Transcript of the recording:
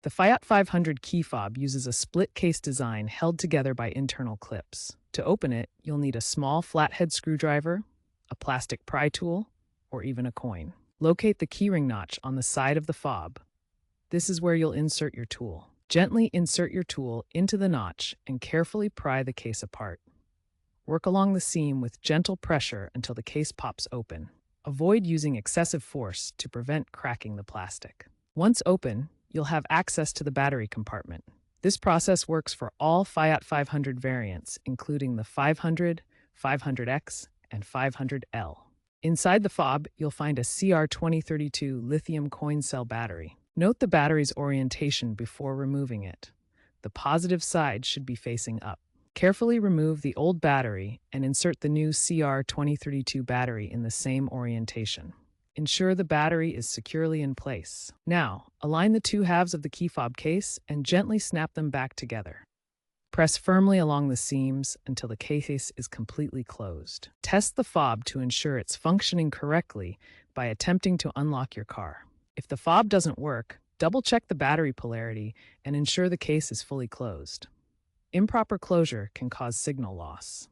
The FIAT 500 key fob uses a split case design held together by internal clips. To open it, you'll need a small flathead screwdriver, a plastic pry tool, or even a coin. Locate the keyring notch on the side of the fob. This is where you'll insert your tool. Gently insert your tool into the notch and carefully pry the case apart. Work along the seam with gentle pressure until the case pops open. Avoid using excessive force to prevent cracking the plastic. Once open, you'll have access to the battery compartment. This process works for all FIAT 500 variants, including the 500, 500X, and 500L. Inside the fob, you'll find a CR2032 lithium coin cell battery. Note the battery's orientation before removing it. The positive side should be facing up. Carefully remove the old battery and insert the new CR2032 battery in the same orientation. Ensure the battery is securely in place. Now, align the two halves of the key fob case and gently snap them back together. Press firmly along the seams until the case is completely closed. Test the fob to ensure it's functioning correctly by attempting to unlock your car. If the fob doesn't work, double-check the battery polarity and ensure the case is fully closed. Improper closure can cause signal loss.